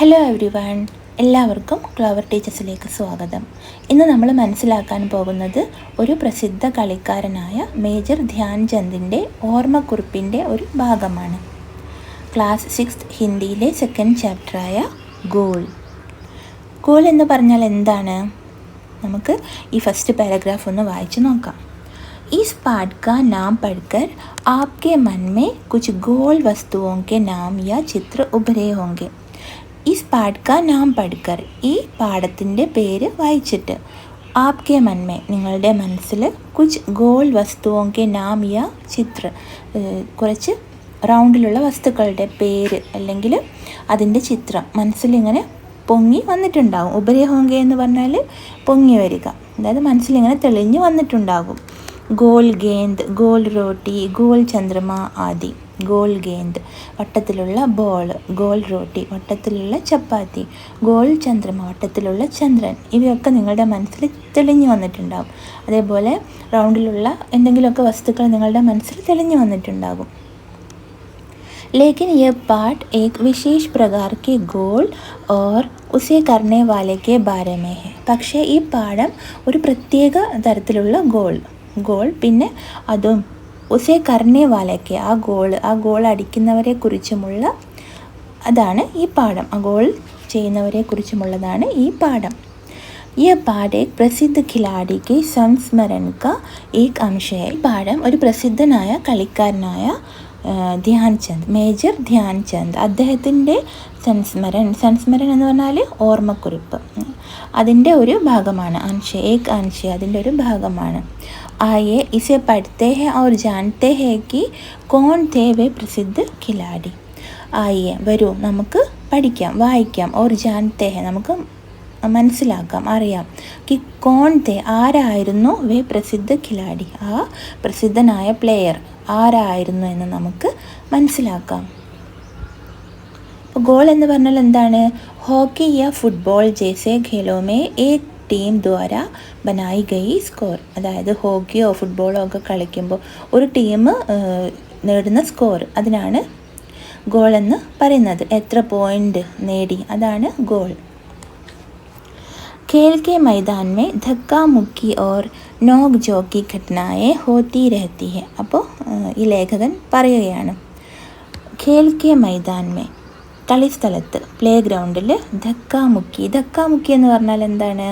Hello every one, എല്ലാവർക്കും clever ടീച്ചേഴ്സിലേക്ക് സ്വാഗതം. ഇന്ന് നമ്മൾ മനസ്സിലാക്കാൻ പോകുന്നത് ഒരു പ്രസിദ്ധ കളിക്കാരനായ മേജർ ധ്യാൻചന്ദിൻ്റെ ഓർമ്മക്കുറിപ്പിൻ്റെ ഒരു ഭാഗമാണ്. ക്ലാസ് 6 ഹിന്ദിയിലെ സെക്കൻഡ് ചാപ്റ്ററായ ഗോൾ. ഗോൾ എന്ന് പറഞ്ഞാൽ എന്താണ്? നമുക്ക് ഈ ഫസ്റ്റ് പാരഗ്രാഫ് ഒന്ന് വായിച്ചു നോക്കാം. इस पाठ का नाम पढ़कर आपके मन में कुछ गोल वस्तुओं के नाम या चित्र उभरे होंगे. ഇസ് പാഠ് കാ നാം പഠിക്കർ, ഈ പാഠത്തിൻ്റെ പേര് വായിച്ചിട്ട് ആപ്കെ മന്മേ, നിങ്ങളുടെ മനസ്സിൽ കുച്ച് ഗോൾ വസ്തുവോങ്കെ നാം യാ ചിത്ര, കുറച്ച് റൗണ്ടിലുള്ള വസ്തുക്കളുടെ പേര് അല്ലെങ്കിൽ അതിൻ്റെ ചിത്രം മനസ്സിലിങ്ങനെ പൊങ്ങി വന്നിട്ടുണ്ടാകും. ഉപരി ഹോങ്കെ എന്ന് പറഞ്ഞാൽ പൊങ്ങി വരിക, അതായത് മനസ്സിലിങ്ങനെ തെളിഞ്ഞ് വന്നിട്ടുണ്ടാകും. ഗോൾ ഗേന്ദ്, ഗോൾ റോട്ടി, ഗോൾ ചന്ദ്രമ ആദി. ഗോൾ ഗേന്ദ് വട്ടത്തിലുള്ള ബോൾ, ഗോൾ റോട്ടി വട്ടത്തിലുള്ള ചപ്പാത്തി, ഗോൾ ചന്ദ്രമ വട്ടത്തിലുള്ള ചന്ദ്രൻ, ഇവയൊക്കെ നിങ്ങളുടെ മനസ്സിൽ തെളിഞ്ഞു വന്നിട്ടുണ്ടാകും. അതേപോലെ റൗണ്ടിലുള്ള എന്തെങ്കിലുമൊക്കെ വസ്തുക്കൾ നിങ്ങളുടെ മനസ്സിൽ തെളിഞ്ഞു വന്നിട്ടുണ്ടാകും. लेकिन यह पाठ एक विशेष प्रकार के गोल और उसे करने वाले के बारे में है. പക്ഷേ ഈ പാഠം ഒരു പ്രത്യേക തരത്തിലുള്ള ഗോൾ പിന്നെ അതും ഉസേ കർണേ വാലയ്ക്ക്, ആ ഗോൾ അടിക്കുന്നവരെ കുറിച്ചുമുള്ള അതാണ് ഈ പാഠം. ആ ഗോൾ ചെയ്യുന്നവരെ കുറിച്ചുമുള്ളതാണ് ഈ പാഠം. ഈ പാഠം एक प्रसिद्ध खिलाड़ी के संस्मरण का एक अंश है. ഈ പാഠം ഒരു പ്രസിദ്ധനായ കളിക്കാരനായ ധ്യാൻചന്ദ്, മേജർ ധ്യാൻചന്ദ്, അദ്ദേഹത്തിൻ്റെ സംസ്മരൺ എന്ന് പറഞ്ഞാൽ ഓർമ്മക്കുറിപ്പ്, അതിൻ്റെ ഒരു ഭാഗമാണ്. ഏക് അംശ, അതിൻ്റെ ഒരു ഭാഗമാണ്. आइए इसे पढ़ते हैं और जानते हैं कि कौन थे वे प्रसिद्ध खिलाड़ी. आइए, വരൂ നമുക്ക് പഠിക്കാം, വായിക്കാം. और जानते हैं, നമുക്ക് മനസ്സിലാക്കാം, അറിയാം. कि कौन थे, ആരായിരുന്നു വേ പ്രസിദ്ധ ഖിലാഡി, ആ പ്രസിദ്ധനായ പ്ലെയർ ആരായിരുന്നു എന്ന് നമുക്ക് മനസ്സിലാക്കാം. അപ്പോൾ ഗോൾ എന്ന് പറഞ്ഞാൽ എന്താണ്? ഹോക്കി യാ ഫുട്ബോൾ ജേസെ ഖേലോ മേ ഏക് ടീം ദ്വാര ബനായി ഗയി സ്കോർ. അതായത് ഹോക്കിയോ ഫുട്ബോളോ ഒക്കെ കളിക്കുമ്പോൾ ഒരു ടീം നേടുന്ന സ്കോർ, അതിനാണ് ഗോൾ എന്ന് പറയുന്നത്. എത്ര പോയിൻ്റ് നേടി, അതാണ് ഗോൾ. खेल के मैदान में धक्का मुक्की और नोक झोंक की घटनाएं होती रहती है. അപ്പോൾ ഈ ലേഖകൻ പറയുകയാണ്, Khel K Maidan may, കളിസ്ഥലത്ത്, play ഗ്രൗണ്ടിൽ, ധക്കാമുക്കി എന്ന് പറഞ്ഞാൽ എന്താണ്?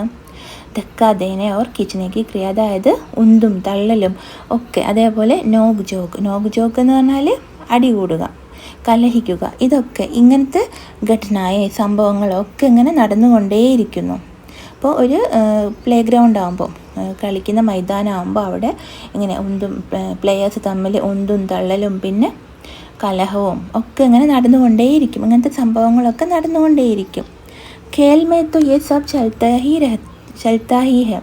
ധക്ക ദേനെ ഓർ കിച്ചനെ കി ക്രിയ, അതായത് ഉന്തും തള്ളലും ഒക്കെ. അതേപോലെ നോക് ജോക്ക് എന്ന് പറഞ്ഞാൽ അടികൂടുക, കലഹിക്കുക. ഇതൊക്കെ ഇങ്ങനത്തെ ഘടനായ സംഭവങ്ങളൊക്കെ ഇങ്ങനെ നടന്നുകൊണ്ടേയിരിക്കുന്നു. അപ്പോൾ ഒരു പ്ലേ ഗ്രൗണ്ട് ആകുമ്പോൾ, കളിക്കുന്ന മൈതാനമാകുമ്പോൾ അവിടെ ഇങ്ങനെ പ്ലെയേഴ്സ് തമ്മിൽ ഉന്തും തള്ളലും പിന്നെ കലഹവും ഒക്കെ ഇങ്ങനെ നടന്നുകൊണ്ടേയിരിക്കും. ഇങ്ങനത്തെ സംഭവങ്ങളൊക്കെ നടന്നുകൊണ്ടേയിരിക്കും. ഖേൽ മേ തോ യേ സബ് ചൽത്താ ഹി ഹെ,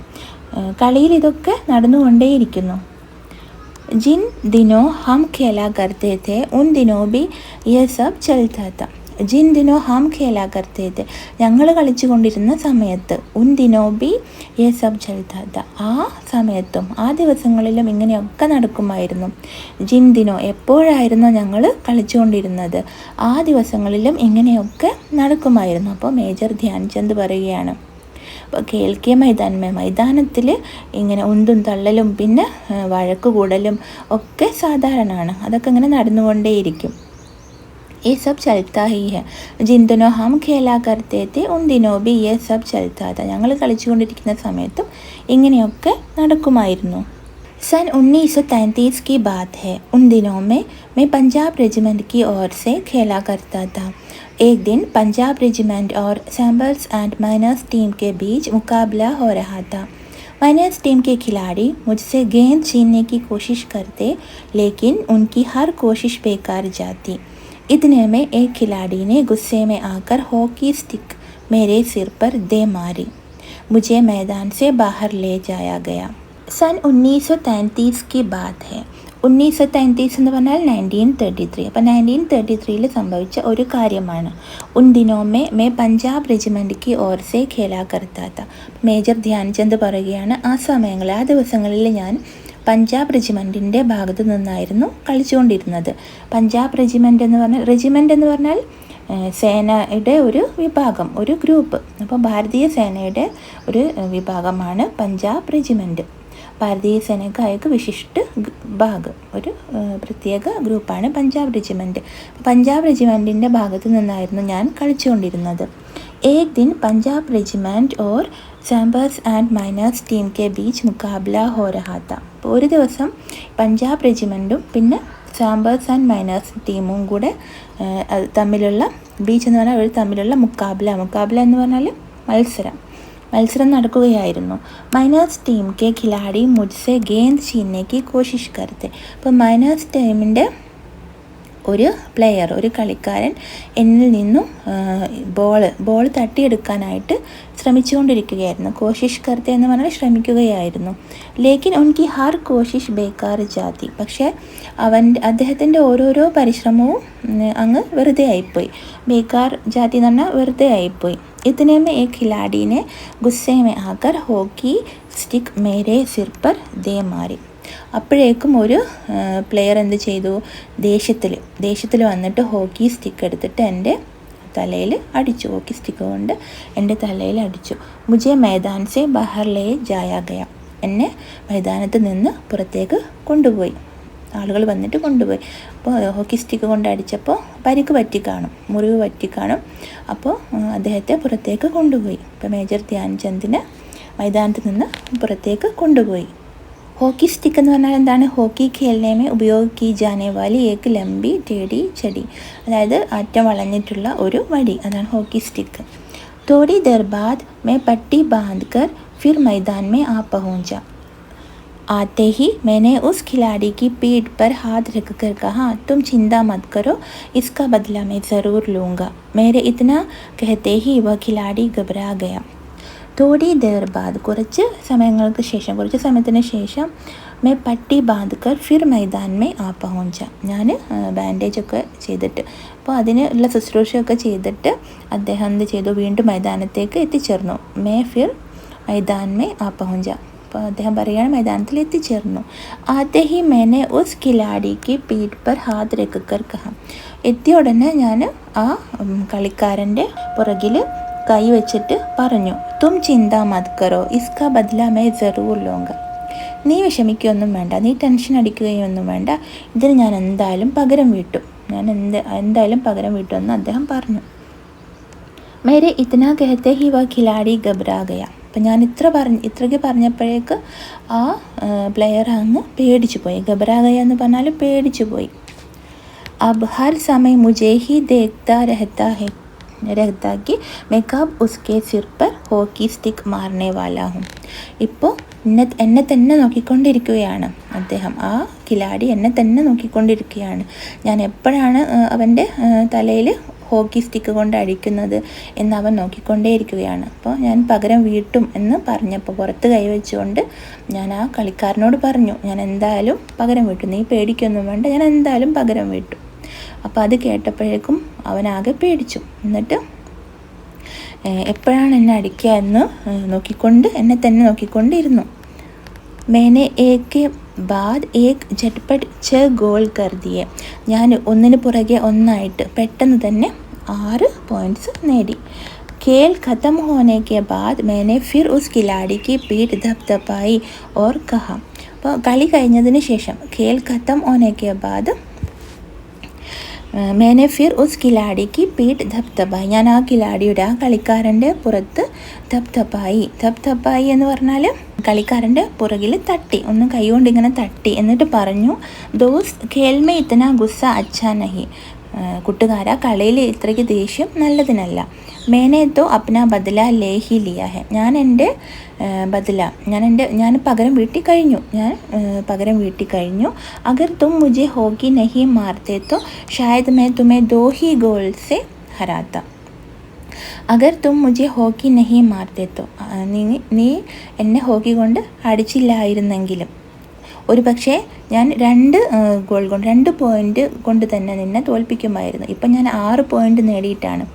കളിയിൽ ഇതൊക്കെ നടന്നുകൊണ്ടേയിരിക്കുന്നു. ജിൻ ദിനോ ഹം ഖേലാ കർത്തേ ഥേ ഉൻ ദിനോ ബി യേ സബ് ചൽത്താ താ. ജിൻ ദിനോ ഹം ഖേലാ കർത്തേ ഥേ, ഞങ്ങൾ കളിച്ചു കൊണ്ടിരുന്ന സമയത്ത്, ഉൻ ദിനോ ബി യേ സബ് ചൽത്താ താ, ആ സമയത്തും ആ ദിവസങ്ങളിലും ഇങ്ങനെയൊക്കെ നടക്കുമായിരുന്നു. ജിൻ ദിനോ, എപ്പോഴായിരുന്നോ ഞങ്ങൾ കളിച്ചുകൊണ്ടിരുന്നത്, ആ ദിവസങ്ങളിലും ഇങ്ങനെയൊക്കെ നടക്കുമായിരുന്നു. അപ്പോൾ മേജർ ധ്യാൻചന്ദ് പറയുകയാണ്, അപ്പോൾ കേൾക്കിയ മൈതാനത്തിൽ ഇങ്ങനെ ഉന്തും തള്ളലും പിന്നെ വഴക്ക് കൂടലും ഒക്കെ സാധാരണമാണ്. അതൊക്കെ ഇങ്ങനെ നടന്നുകൊണ്ടേയിരിക്കും. ये सब चलता ही है. जिन दिनों हम खेला करते थे उन दिनों भी ये सब चलता था. ഞങ്ങൾ കളിച്ചുകൊണ്ടിരിക്കുന്ന സമയത്തും ഇങ്ങനെയൊക്കെ നടക്കുമായിരുന്നു. सन 1933 की बात है. उन दिनों में मैं पंजाब रेजिमेंट की ओर से खेला करता था. एक दिन पंजाब रेजिमेंट और सैम्बर्स एंड माइनर्स टीम के बीच मुकाबला हो रहा था. माइनर्स टीम के खिलाड़ी मुझसे गेंद छीनने की कोशिश करते, लेकिन उनकी हर कोशिश बेकार जाती. इतने में एक खिलाड़ी ने गुस्से में आकर हॉकी स्टिक मेरे सिर पर दे मारी. मुझे मैदान से बाहर ले जाया गया. सन 1933 की बात है. 1933 എന്ന് പറഞ്ഞാൽ 1933. അപ്പോൾ 1933 സംഭവിച്ച ഒരു കാര്യമാണ്. ഉൻ ദിനോ may Punjab regiment or say ഖേലാ കർത്താ താ. മേജർ ധ്യാൻചന്ദ് പറയുകയാണ്, ആ സമയങ്ങളിൽ, ആ ദിവസങ്ങളിൽ ഞാൻ പഞ്ചാബ് റെജിമെൻറ്റിൻ്റെ ഭാഗത്തു നിന്നായിരുന്നു കളിച്ചുകൊണ്ടിരുന്നത്. പഞ്ചാബ് റെജിമെൻ്റ് എന്ന് പറഞ്ഞാൽ സേനയുടെ ഒരു വിഭാഗം, ഒരു ഗ്രൂപ്പ്. അപ്പോൾ ഭാരതീയ സേനയുടെ ഒരു വിഭാഗമാണ് പഞ്ചാബ് റെജിമെൻറ്റ്. ഭാരതീയ സേന का एक विशिष्ट भाग, ഒരു പ്രത്യേക ഗ്രൂപ്പാണ് പഞ്ചാബ് റെജിമെൻറ്റ്. പഞ്ചാബ് റെജിമെൻറ്റിൻ്റെ ഭാഗത്ത് നിന്നായിരുന്നു ഞാൻ കളിച്ചുകൊണ്ടിരുന്നത്. एक दिन पंजाब रेजिमेंट और सैम्बर्स एंड माइनर्स टीम के बीच मुकाबला हो रहा था. അപ്പോൾ ഒരു ദിവസം പഞ്ചാബ് റെജിമെൻറ്റും പിന്നെ സാമ്പേഴ്സ് ആൻഡ് മൈനേഴ്സ് ടീമും കൂടെ തമ്മിലുള്ള, ബീച്ച് എന്ന് പറഞ്ഞാൽ അവർ തമ്മിലുള്ള മുക്കാബില എന്ന് പറഞ്ഞാൽ മത്സരം നടക്കുകയായിരുന്നു. മൈനേഴ്സ് ടീം കെ ഖിലാഡി മുജ്സെ ഗേന്ദ് ഛീനേക്ക് കോശിഷ് കർത്തെ. അപ്പോൾ മൈനേഴ്സ് ടീമിൻ്റെ ഒരു പ്ലെയർ, ഒരു കളിക്കാരൻ എന്നിൽ നിന്നും ബോൾ തട്ടിയെടുക്കാനായിട്ട് ശ്രമിച്ചുകൊണ്ടിരിക്കുകയായിരുന്നു. കോശിഷ് കർത്തെ എന്ന് പറഞ്ഞാൽ ശ്രമിക്കുകയായിരുന്നു. ലേക്കിൻ ഉൻകി ഹർ കോശിഷ് ബേക്കാർ ജാതി. പക്ഷേ അദ്ദേഹത്തിൻ്റെ ഓരോരോ പരിശ്രമവും അങ്ങ് വെറുതെ ആയിപ്പോയി. ബേക്കാർ ജാതി എന്ന് പറഞ്ഞാൽ വെറുതെ ആയിപ്പോയി. इतने में एक खिलाड़ी ने गुस्से में आकर हॉकी स्टिक मेरे सिर पर दे मारी. അപ്പോഴേക്കും ഒരു പ്ലെയർ എന്ത് ചെയ്തു, ദേഷ്യത്തിൽ വന്നിട്ട് ഹോക്കി സ്റ്റിക്ക് എടുത്തിട്ട് എൻ്റെ തലയിൽ അടിച്ചു. ഹോക്കി സ്റ്റിക്ക് കൊണ്ട് എൻ്റെ തലയിൽ അടിച്ചു. മുझे मैदान से बाहर ले जाया गया. എന്നെ മൈതാനത്ത് നിന്ന് പുറത്തേക്ക് കൊണ്ടുപോയി. ആളുകൾ വന്നിട്ട് കൊണ്ടുപോയി. അപ്പോൾ ഹോക്കി സ്റ്റിക്ക് കൊണ്ട് അടിച്ചപ്പോൾ പരിക്ക് പറ്റിക്കാണും, മുറിവ് പറ്റിക്കാണും. അപ്പോൾ അദ്ദേഹത്തെ പുറത്തേക്ക് കൊണ്ടുപോയി. ഇപ്പോൾ മേജർ ധ്യാൻചന്ദിനെ മൈതാനത്ത് നിന്ന് പുറത്തേക്ക് കൊണ്ടുപോയി. ഹോക്കി സ്റ്റിക്ക് എന്ന് പറഞ്ഞാൽ എന്താണ്? ഹോക്കി ഖേൽനെ ഉപയോഗ കി ജാനെ വാലി ഏക് ലംബി ടേഡി ചടി, അതായത് അറ്റം വളഞ്ഞിട്ടുള്ള ഒരു വടി, അതാണ് hockey stick. Todi there ബാദ് may പട്ടി ബാന്ധ് കർ ഫിർ മൈദാൻ മേ ആ പഹുഞ്ച. आते ही मैंने उस खिलाड़ी की पीठ पर हाथ रखकर कहा, तुम चिंता मत करो, इसका बदला मैं ज़रूर लूँगा. मेरे इतना कहते ही वह खिलाड़ी घबरा गया. थोड़ी देर बाद, കുറച്ച് സമയത്തിന് ശേഷം मैं पट्टी बांध कर फिर मैदान में आ पहुँचा. ഞാൻ ബാൻഡേജൊക്കെ ചെയ്തിട്ട്, അപ്പോൾ അതിനുള്ള ശുശ്രൂഷയൊക്കെ ചെയ്തിട്ട് അദ്ദേഹം എന്ത് ചെയ്തു, വീണ്ടും മൈതാനത്തേക്ക് എത്തിച്ചേർന്നു. മേ ഫിർ മൈദാൻ മേ ആ പഹുഞ്ച. അപ്പോൾ അദ്ദേഹം പറയുകയാണ് മൈതാനത്തിൽ എത്തിച്ചേർന്നു. ആത്തെ ഹി മേനെ ഉസ് ഖിലാഡിക്ക് പീഠ് പർ ഹാത്ത് രഖ്കർ കഹാ. എത്തിയ ഉടനെ ഞാൻ ആ കളിക്കാരൻ്റെ പുറകിൽ കൈ വെച്ചിട്ട് പറഞ്ഞു, തും ചിന്താ മത് കറോ, ഇസ്കാ ബദ്ല മേ ജറൂർ ലൂംഗ. നീ വിഷമിക്കുകയൊന്നും വേണ്ട, നീ ടെൻഷൻ അടിക്കുകയൊന്നും വേണ്ട, ഇതിന് ഞാൻ എന്തായാലും പകരം വീട്ടും, എന്തായാലും പകരം വീട്ടുമെന്ന് അദ്ദേഹം പറഞ്ഞു. മേരെ ഇത്തനാ കഹത്തെ ഹി വ ഖിലാഡി ഘബരാ ഗയ. അപ്പം ഞാൻ ഇത്രയ്ക്ക് പറഞ്ഞപ്പോഴേക്ക് ആ പ്ലെയർ അങ്ങ് പേടിച്ചു പോയി. ഘബരാ ഗയ എന്ന് പറഞ്ഞാൽ പേടിച്ചു പോയി. അബ് ഹർ സമയം മുझे ही देखता रहता कि मैं कब उसके सिर पर ഹോക്കി സ്റ്റിക്ക് മാർനെ വാലാ ഹും. ഇപ്പോൾ എന്നെ തന്നെ നോക്കിക്കൊണ്ടിരിക്കുകയാണ് അദ്ദേഹം, ആ കിലാടി എന്നെ തന്നെ നോക്കിക്കൊണ്ടിരിക്കുകയാണ്. ഞാൻ എപ്പോഴാണ് അവൻ്റെ തലയിൽ ഹോക്കി സ്റ്റിക്ക് കൊണ്ട് അടിക്കുന്നത് എന്ന് അവൻ നോക്കിക്കൊണ്ടേയിരിക്കുകയാണ്. അപ്പോൾ ഞാൻ പകരം വീട്ടും എന്ന് പറഞ്ഞപ്പോൾ, പുറത്ത് കൈവച്ചുകൊണ്ട് ഞാൻ ആ കളിക്കാരനോട് പറഞ്ഞു, ഞാൻ എന്തായാലും പകരം വീട്ടും, നീ പേടിക്കൊന്നും വേണ്ട, ഞാൻ എന്തായാലും പകരം വീട്ടും. അപ്പോൾ അത് കേട്ടപ്പോഴേക്കും അവനാകെ പേടിച്ചു. എന്നിട്ട് എപ്പോഴാണ് എന്നെ അടിക്കുക എന്ന് എന്നെ തന്നെ നോക്കിക്കൊണ്ടിരുന്നു. മേനെ ഏക്ക് ബാദ് ഏക് ഝട്പട്ട് 6 ഗോൾ കർ ദിയെ. ഞാൻ ഒന്നിന് പുറകെ ഒന്നായിട്ട് പെട്ടെന്ന് തന്നെ 6 പോയിൻറ്റ്സ് നേടി. खेल ख़त्म होने के बाद मैंने फिर उस खिलाड़ी की पीठ धपधपाई और कहा. അപ്പോൾ കളി കഴിഞ്ഞതിന് ശേഷം खेल ख़त्म होने के बाद मैंने फिर उस खिलाड़ी की पीठ धपधपाई. ഞാൻ ആ കിലാടിയുടെ, ആ കളിക്കാരൻ്റെ പുറത്ത് ധപ്ധപ്പായി എന്ന് പറഞ്ഞാൽ കളിക്കാരൻ്റെ പുറകിൽ തട്ടി, ഒന്ന് കൈകൊണ്ട് ഇങ്ങനെ തട്ടി. എന്നിട്ട് പറഞ്ഞു, ദോസ് ഖേൽ മേ ഇത്തന ഗുസ്സ അച്ഛാ നഹി. കൂട്ടുകാരാ, കളിയിൽ ഇത്രയ്ക്ക് ദേഷ്യം നല്ലതിനല്ല. മേനെ തോ അപ്ന ബദല ലേ ഹി ലിയാ ഹെ. ഞാൻ പകരം വീട്ടി കഴിഞ്ഞു. അഗർ തും മുझे ഹോക്കി നഹി മാർത്തെ തോ ഷായദ് മേ തുമേ 2 ही गोल से हराता. അഗർ തും മുझे ഹോക്കി നഹി മാർത്തെ തോ, നീ എന്നെ ഹോക്കി കൊണ്ട് അടിച്ചില്ലായിരുന്നെങ്കിലും ഒരു പക്ഷേ ഞാൻ 2 ഗോൾ കൊണ്ട് 2 പോയിൻ്റ് കൊണ്ട് തന്നെ നിന്നെ തോൽപ്പിക്കുമായിരുന്നു. ഇപ്പം ഞാൻ 6 പോയിൻ്റ് നേടിയിട്ടാണ്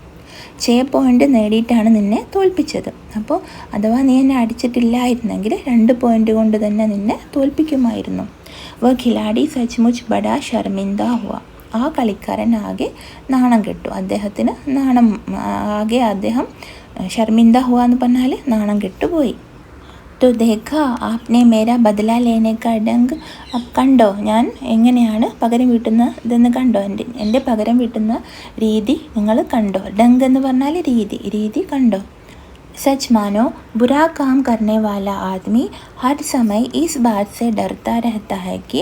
6 പോയിൻ്റ് നേടിയിട്ടാണ് നിന്നെ തോൽപ്പിച്ചത്. അപ്പോൾ അഥവാ നീ എന്നെ അടിച്ചിട്ടില്ലായിരുന്നെങ്കിൽ 2 പോയിൻ്റ് കൊണ്ട് തന്നെ നിന്നെ തോൽപ്പിക്കുമായിരുന്നു. വ ഖിലാഡി സച്ച്മുച്ച് ബഡാ ഷർമിന്ദ ഹുവ. ആ കളിക്കാരൻ ആകെ നാണം കെട്ടു. അദ്ദേഹത്തിന് അദ്ദേഹം ഷർമിന്ദ ഹുവ എന്ന് പറഞ്ഞാൽ നാണം കെട്ടുപോയി. तो देखा आपने मेरा बदला लेने का डंग. കണ്ടോ ഞാൻ എങ്ങനെയാണ് പകരം വീട്ടുന്നതെന്ന് കണ്ടോ, എൻ്റെ പകരം വീട്ടുന്ന രീതി നിങ്ങൾ കണ്ടോ. ഡങ്ക് എന്ന് പറഞ്ഞാൽ രീതി കണ്ടോ. सच मानो बुरा काम करने वाला आदमी हर समय इस बात से डरता रहता है कि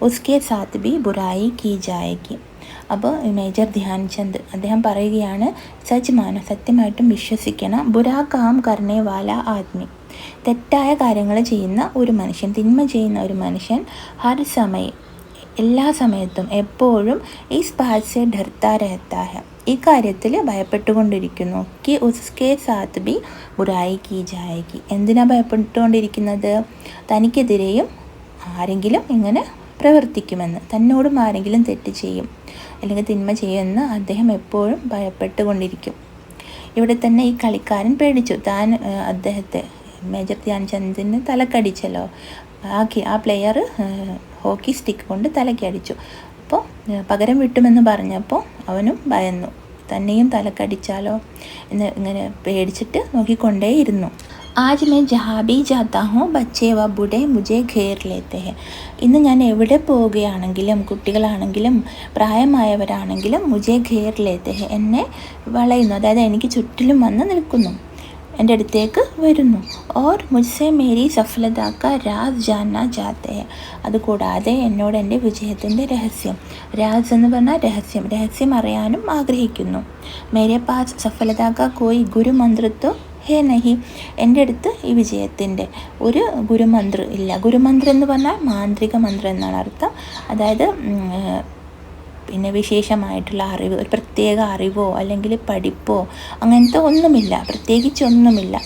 उसके साथ भी बुराई की जाएगी. അപ്പോൾ മേജർ ധ്യാൻചന്ദ് അദ്ദേഹം പറയുകയാണ്, സച്ച് മാനോ സത്യമായിട്ടും വിശ്വസിക്കണം, ബുരാ കാം കർണേ വാല ആദ്മി തെറ്റായ കാര്യങ്ങൾ ചെയ്യുന്ന ഒരു മനുഷ്യൻ, തിന്മ ചെയ്യുന്ന ഒരു മനുഷ്യൻ, ഹർ സമയം എല്ലാ സമയത്തും എപ്പോഴും ഇസ് ബാത് സെ ഡർത്താ രഹത്താ ഹൈ ഈ കാര്യത്തിൽ ഭയപ്പെട്ടുകൊണ്ടിരിക്കുന്നു. കി ഉസ്കെ സാത്ത് ബി ബുരായി കി ജായേഗി എന്തിനാണ് ഭയപ്പെട്ടുകൊണ്ടിരിക്കുന്നത്, തനിക്കെതിരെയും ആരെങ്കിലും ഇങ്ങനെ പ്രവർത്തിക്കുമെന്ന്, തന്നോടും ആരെങ്കിലും തെറ്റ് ചെയ്യും അല്ലെങ്കിൽ തിന്മ ചെയ്യുമെന്ന് അദ്ദേഹം എപ്പോഴും ഭയപ്പെട്ടുകൊണ്ടിരിക്കും. ഇവിടെ തന്നെ ഈ കളിക്കാരൻ പേടിച്ചു. അദ്ദേഹത്തെ മേജർ ധ്യാൻചന്ദിന് തലക്കടിച്ചല്ലോ, ആ പ്ലെയർ ഹോക്കി സ്റ്റിക്ക് കൊണ്ട് തലക്കടിച്ചു. അപ്പോൾ പകരം വിട്ടുമെന്ന് പറഞ്ഞപ്പോൾ അവനും ഭയന്നു, തന്നെയും തലക്കടിച്ചാലോ എന്ന് ഇങ്ങനെ പേടിച്ചിട്ട് നോക്കിക്കൊണ്ടേയിരുന്നു. ആജ് മേ ജഹാ ബി ജാത്താ ഹൂँ ബച്ചേ വ ബുഡേ മുझे घेर लेते हैं. ഇന്ന് ഞാൻ എവിടെ പോവുകയാണെങ്കിലും, കുട്ടികളാണെങ്കിലും പ്രായമായവരാണെങ്കിലും മുझे घेर लेते हैं എന്നെ വളയുന്നു, അതായത് എനിക്ക് ചുറ്റിലും വന്ന് നിൽക്കുന്നു, എൻ്റെ അടുത്തേക്ക് വരുന്നു. ഓർ മുझसे मेरी सफलता का राज जानना चाहते हैं. അതുകൂടാതെ എന്നോട് എൻ്റെ വിജയത്തിൻ്റെ രാസ് എന്ന് പറഞ്ഞാൽ രഹസ്യം അറിയാനും ആഗ്രഹിക്കുന്നു. മേരെ പാസ് സഫലത കാ കോയി ഗുരുമന്ത്രത്വം ഹേ നഹി. എൻ്റെ അടുത്ത് ഈ വിജയത്തിൻ്റെ ഒരു ഗുരുമന്ത്ര ഇല്ല. ഗുരുമന്ത്രം എന്ന് പറഞ്ഞാൽ മാന്ത്രിക മന്ത്രം എന്നാണ് അർത്ഥം. അതായത് പിന്നെ വിശേഷമായിട്ടുള്ള അറിവ്, ഒരു പ്രത്യേക അറിവോ അല്ലെങ്കിൽ പഠിപ്പോ അങ്ങനത്തെ ഒന്നുമില്ല, പ്രത്യേകിച്ചൊന്നുമില്ല.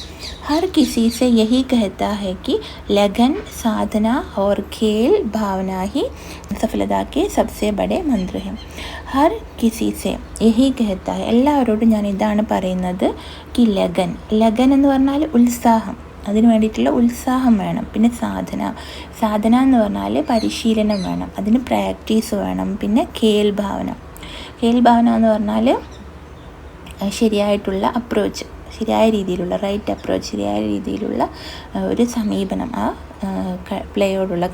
हर किसी से यही कहता है कि लगन, साधना और खेल भावना ही सफलता के सबसे बड़े मंत्र हैं. हर किसी से यही कहता है എല്ലാവരോടും ഞാൻ ഇതാണ് പറയുന്നത്, कि लगन എന്ന് പറഞ്ഞാൽ ഉത്സാഹം, അതിന് വേണ്ടിയിട്ടുള്ള ഉത്സാഹം വേണം. പിന്നെ സാധന എന്ന് പറഞ്ഞാൽ പരിശീലനം വേണം, അതിന് പ്രാക്ടീസ് വേണം. പിന്നെ ഖേൽ ഭാവന എന്ന് പറഞ്ഞാൽ ശരിയായിട്ടുള്ള അപ്രോച്ച്, ശരിയായ രീതിയിലുള്ള റൈറ്റ് അപ്രോച്ച്, ശരിയായ രീതിയിലുള്ള ഒരു സമീപനം, ആ കളിയോടുള്ള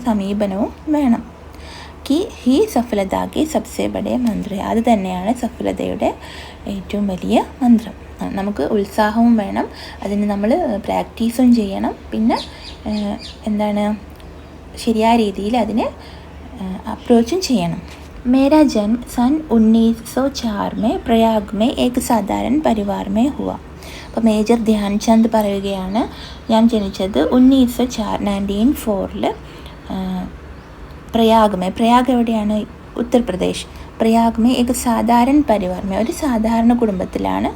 സമീപനവും വേണം. കി ഹി സഫലതാക്കി സബ്സെ ബഡേ മന്ത്ര, അത് തന്നെയാണ് സഫലതയുടെ ഏറ്റവും വലിയ മന്ത്രം. നമുക്ക് ഉത്സാഹവും വേണം, അതിന് നമ്മൾ പ്രാക്ടീസും ചെയ്യണം. പിന്നെ ശരിയായ രീതിയിൽ അതിനെ അപ്രോച്ചും ചെയ്യണം. मेरा जन्म सन 1904 में प्रयाग में एक साधारण परिवार में हुआ. അപ്പോൾ മേജർ ധ്യാൻചന്ദ് പറയുകയാണ്, ഞാൻ ജനിച്ചത് 1904 പ്രയാഗ് എവിടെയാണ്, ഉത്തർപ്രദേശ്. പ്രയാഗ് മേ ഏക് സാധാരണ പരിവാർ മേ ഒരു സാധാരണ കുടുംബത്തിലാണ്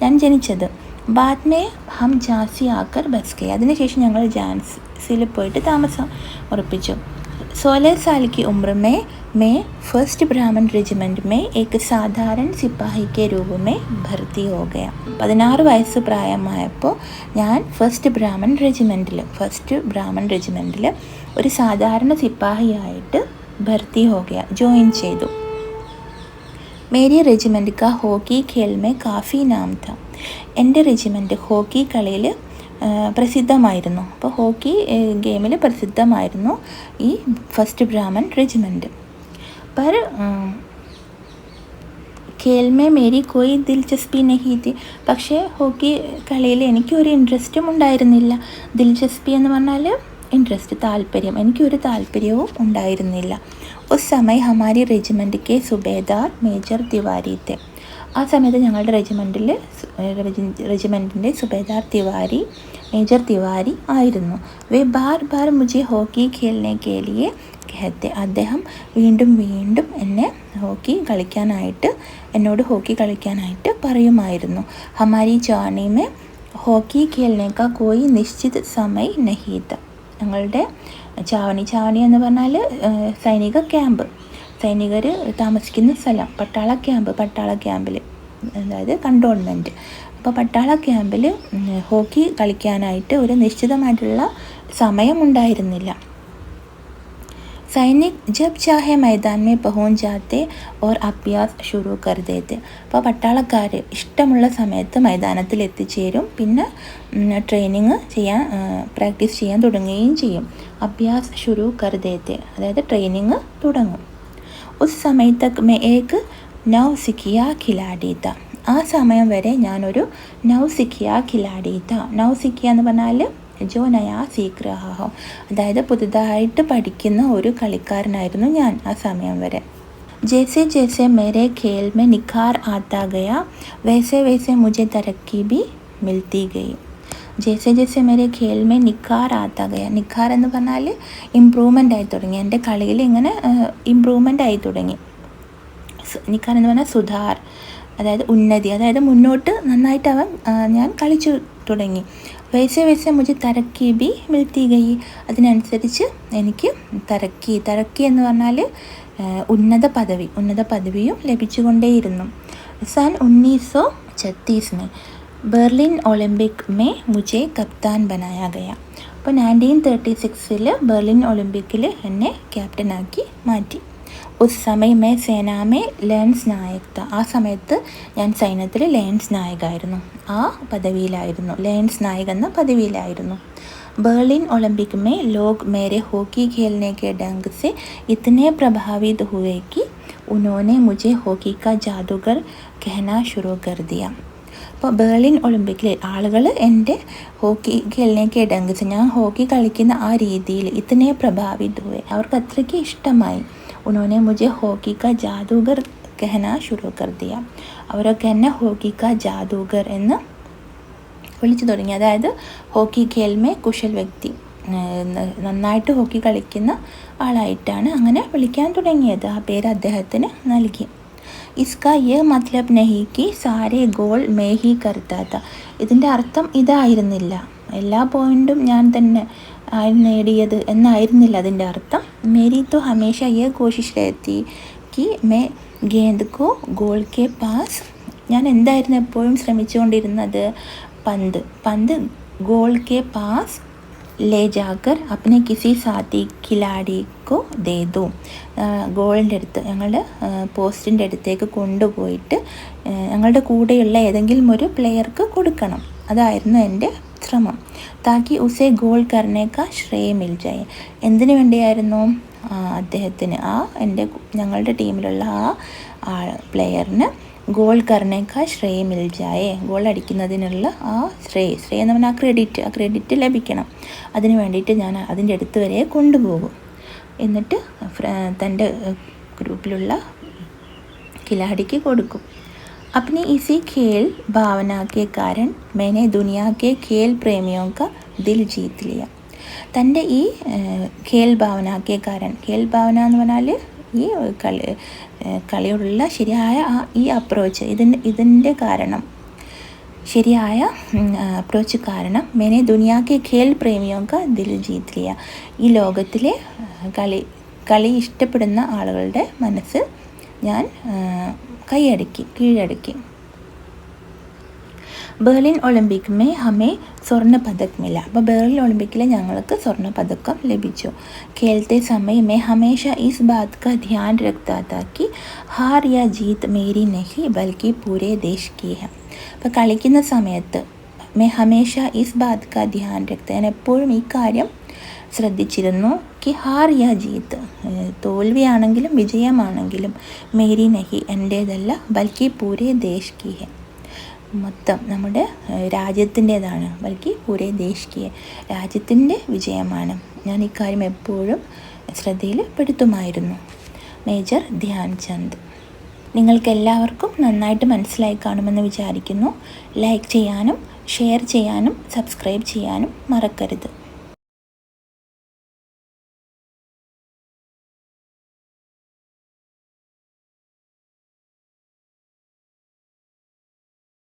ഞാൻ ജനിച്ചത്. ബാദ് മേ ഹം ഝാൻസി ആക്കർ ബസ് ഗേ അതിനുശേഷം ഞങ്ങൾ ഝാൻസിയിൽ പോയിട്ട് താമസം ഉറപ്പിച്ചു. 16 साल की उम्र में मैं फर्स्ट ब्राह्मण रेजिमेंट में एक साधारण सिपाही के रूप में भर्ती हो गया. 16 വയസ്സ് പ്രായമായപ്പോൾ ഞാൻ ഫസ്റ്റ് ബ്രാഹ്മൺ റെജിമെൻറ്റിൽ ഒരു സാധാരണ സിപ്പാഹിയായിട്ട് ഭർത്തി ഹോ ഗയ, ജോയിൻ ചെയ്തു. മേരി റെജിമെൻറ്റ് കാ ഹോക്കി ഖേൽ മേ കാഫി നാം था. എൻ്റെ റെജിമെൻറ്റ് ഹോക്കി കളിയിൽ പ്രസിദ്ധമായിരുന്നു. അപ്പോൾ ഹോക്കി ഗെയിമിൽ പ്രസിദ്ധമായിരുന്നു ഈ ഫസ്റ്റ് ബ്രാഹ്മൺ റെജിമെൻറ്റ്. पर खेल में मेरी कोई दिलचस्पी नहीं थी. പക്ഷേ ഹോക്കി കളിയിൽ എനിക്കൊരു ഇൻട്രസ്റ്റും ഉണ്ടായിരുന്നില്ല. ദിൽചസ്പി എന്ന് പറഞ്ഞാൽ ഇൻട്രസ്റ്റ്, താല്പര്യം. എനിക്കൊരു താല്പര്യവും ഉണ്ടായിരുന്നില്ല. ഉസ് സമയ ഹമാരി റെജിമെൻറ്റ് കെ സുബേദാർ മേജർ തിവാരി തെ. ആ സമയത്ത് ഞങ്ങളുടെ റെജിമെൻറ്റിൻ്റെ സുബേദാർ മേജർ തിവാരി ആയിരുന്നു. വേ ബാർ മുझे ഹോക്കി ഖേൽനെ കെ ലിയെ कहते. അദ്ദേഹം വീണ്ടും എന്നോട് ഹോക്കി കളിക്കാനായിട്ട് പറയുമായിരുന്നു. ഹമാരി ചാവണി മേ ഹോക്കി ഖേൽനെ കാ കോയി നിശ്ചിത് സമയ നഹീ ത. ഞങ്ങളുടെ ചാവണി എന്ന് പറഞ്ഞാൽ സൈനിക ക്യാമ്പ്, സൈനികർ താമസിക്കുന്ന സ്ഥലം, പട്ടാള ക്യാമ്പിൽ, അതായത് കണ്ടോൺമെൻറ്റ്. അപ്പോൾ പട്ടാള ക്യാമ്പിൽ ഹോക്കി കളിക്കാനായിട്ട് ഒരു നിശ്ചിതമായിട്ടുള്ള സമയം ഉണ്ടായിരുന്നില്ല. സൈനിക് ജബ് ചാഹെ മൈതാൻ മേ പहुंच जाते और अभ्यास शुरू कर देते. അപ്പോൾ പട്ടാളക്കാർ ഇഷ്ടമുള്ള സമയത്ത് മൈതാനത്തിൽ എത്തിച്ചേരും, പിന്നെ ട്രെയിനിങ് ചെയ്യാൻ പ്രാക്ടീസ് ചെയ്യാൻ തുടങ്ങുകയും ചെയ്യും. അഭ്യാസ് ഷുരു കർ ദേത്തെ, അതായത് ട്രെയിനിങ് തുടങ്ങും. ഉസ് സമയ തക് മേ ഏക് നൗ സിഖിയ ഖിലാഡി ത. ആ സമയം വരെ ഞാനൊരു നൗ സിഖിയ ഖിലാഡി ത. നൗ സിഖിയ എന്ന് പറഞ്ഞാൽ ജോ നയാ സീഖ് രഹാ ഹോ, അതായത് പുതുതായിട്ട് പഠിക്കുന്ന ഒരു കളിക്കാരനായിരുന്നു ഞാൻ ആ സമയം വരെ. ജैसे जैसे मेरे खेल में निखार आता गया वैसे वैसे मुझे तरक्की भी मिलती गई. ജैसे जैसे मेरे खेल में निखार आता गया, നിഖാർ എന്ന് പറഞ്ഞാൽ ഇമ്പ്രൂവ്മെൻ്റ് ആയി തുടങ്ങി, എൻ്റെ കളിയിൽ ഇങ്ങനെ ഇമ്പ്രൂവ്മെൻ്റ് ആയി തുടങ്ങി. നിഖാർ എന്ന് പറഞ്ഞാൽ സുധാർ, അതായത് ഉന്നതി, അതായത് മുന്നോട്ട് നന്നായിട്ട് ഞാൻ കളിച്ചു തുടങ്ങി. വൈസെ വൈസെ മുझे തരക്കി ബി മിൽത്തി ഗയി, അതിനനുസരിച്ച് എനിക്ക് തരക്കി എന്ന് പറഞ്ഞാൽ ഉന്നത പദവിയും ലഭിച്ചുകൊണ്ടേയിരുന്നു. सन 1936 में ബെർലിൻ ഒളിമ്പിക് മേ മുझे കപ്താൻ ബനായ ഗയ. അപ്പോൾ 1936 ബെർലിൻ ഒളിമ്പിക്കിൽ എന്നെ ക്യാപ്റ്റനാക്കി മാറ്റി. ഉസ് സമയം മേ സേനാ മേ ലേൺസ് നായക് ത. ആ സമയത്ത് ഞാൻ സൈന്യത്തിൽ ലേൺസ് നായകായിരുന്നു, ആ പദവിയിലായിരുന്നു, ലേൺസ് നായക് എന്ന പദവിയിലായിരുന്നു. ബെർലിൻ ഒളിമ്പിക് മേ ലോഗ് മേരെ ഹോക്കി ഖേൽനെ കെ ഡംഗ് സെ ഇത്തനെ പ്രഭാവിത് ഹുए कि उन्होंने मुझे ഹോക്കി കാ ജാദുഗർ कहना शुरू कर दिया. അപ്പോൾ ബെർലിൻ ഒളിമ്പിക്കിൽ ആളുകൾ എൻ്റെ ഹോക്കി ഖേൽനെ കെ ഡംഗ് സെ, ഞാൻ ഹോക്കി കളിക്കുന്ന ആ രീതിയിൽ ഇത്തനെ പ്രഭാവിത് ഹുए, അവർക്ക് അത്രയ്ക്ക് ഇഷ്ടമായി. उन्होंने मुझे ഹോക്കി കാ ജാദുഗർ कहना शुरू कर दिया. അവരൊക്കെ എന്നെ ഹോക്കി കാ ജാദുഗർ എന്ന് വിളിച്ചു തുടങ്ങി. അതായത് ഹോക്കി ഖേൽമേ കുശൽ വ്യക്തി, നന്നായിട്ട് ഹോക്കി കളിക്കുന്ന ആളായിട്ടാണ് അങ്ങനെ വിളിക്കാൻ തുടങ്ങിയത്. ആ പേര് അദ്ദേഹത്തിന് നൽകി. ഇസ്കാ യേ മത്ലബ് നഹി കി സാരെ ഗോൾ മേ ഹി കർത്താ ത. ഇതിൻ്റെ അർത്ഥം ഇതായിരുന്നില്ല, എല്ലാ പോയിൻറ്റും ഞാൻ തന്നെ നേടിയത് എന്നായിരുന്നില്ല അതിൻ്റെ അർത്ഥം. മേരി തോ ഹമേഷ യേ കോശിഷ് രഹത്തി കി മേ ഗേന്ദ് കോ ഗോൾ കെ പാസ്. ഞാൻ എന്തായിരുന്നു എപ്പോഴും ശ്രമിച്ചുകൊണ്ടിരുന്നത്, പന്ത് ഗോൾ കെ പാസ് ലേ ജാക്കർ അപ്നെ കിസി സാത്തി ഖിലാഡി കോ ദേ ദോ. ഗോളിൻ്റെ അടുത്ത്, ഞങ്ങളുടെ പോസ്റ്റിൻ്റെ അടുത്തേക്ക് കൊണ്ടുപോയിട്ട് ഞങ്ങളുടെ കൂടെയുള്ള ഏതെങ്കിലും ഒരു പ്ലെയർക്ക് കൊടുക്കണം, അതായിരുന്നു എൻ്റെ ശ്രമം. താക്കി ഉസേ ഗോൾ കർണേക്കാ ശ്രേയ മിൽ ജായേ. എന്തിനു വേണ്ടിയായിരുന്നു, അദ്ദേഹത്തിന്, ഞങ്ങളുടെ ടീമിലുള്ള ആ പ്ലെയറിന് ഗോൾ കർണേക്കാ ശ്രേയ മിൽ ജായേ, ഗോൾ അടിക്കുന്നതിനുള്ള ആ ശ്രേയ എന്ന് പറഞ്ഞാൽ ആ ക്രെഡിറ്റ് ലഭിക്കണം. അതിന് വേണ്ടിയിട്ട് ഞാൻ അതിൻ്റെ അടുത്ത് വരെ കൊണ്ടുപോകും. എന്നിട്ട് തൻ്റെ ഗ്രൂപ്പിലുള്ള खिलाड़ी കൊടുക്കും. अपनी इसी खेल भावना के कारण मैंने दुनिया के खेल प्रेमियों का दिल जीत लिया. തൻ്റെ ഈ ഖേൽ ഭാവനയ്ക്ക് കാരണം, ഖേൽ ഭാവന എന്ന് പറഞ്ഞാൽ ഈ കളിയോടുള്ള ശരിയായ ഈ അപ്രോച്ച്, ഇതിൻ്റെ കാരണം, ശരിയായ അപ്രോച്ച് കാരണം मैंने दुनिया के खेल प्रेमियों का दिल जीत लिया. ഈ ലോകത്തിലെ കളി ഇഷ്ടപ്പെടുന്ന ആളുകളുടെ മനസ്സ് ഞാൻ കീഴടക്കി. ബെർലിൻ ഒളിമ്പിക് മേ ഹമേ സ്വർണ്ണ പതക് മില. അപ്പോൾ ബെർലിൻ ഒളിമ്പിക്കിൽ ഞങ്ങൾക്ക് സ്വർണ്ണ പതക്കം ലഭിച്ചു. खेलते समय मैं हमेशा इस बात का ध्यान रखता था कि हार या जीत मेरी नहीं बल्कि पूरे देश की है. അപ്പോൾ കളിക്കുന്ന സമയത്ത് मैं हमेशा इस बात का ध्यान रखता, ഞാൻ എപ്പോഴും ഈ കാര്യം ശ്രദ്ധിച്ചിരുന്നു. कि हार या जीत, തോൽവിയാണെങ്കിലും വിജയമാണെങ്കിലും മേരി നഹി, എൻ്റേതല്ല, ബൽക്കി പൂരെ ദേശ് കി ഹെ, മൊത്തം നമ്മുടെ രാജ്യത്തിൻ്റേതാണ്. ബൽക്കി പൂരെ ദേശ് കി ഹെ, രാജ്യത്തിൻ്റെ വിജയമാണ്. ഞാൻ ഇക്കാര്യം എപ്പോഴും ശ്രദ്ധയിൽ പെടുത്തുമായിരുന്നു. മേജർ ധ്യാൻചന്ദ്. നിങ്ങൾക്കെല്ലാവർക്കും നന്നായിട്ട് മനസ്സിലായി കാണുമെന്ന് വിചാരിക്കുന്നു. ലൈക്ക് ചെയ്യാനും ഷെയർ ചെയ്യാനും സബ്സ്ക്രൈബ് ചെയ്യാനും മറക്കരുത്.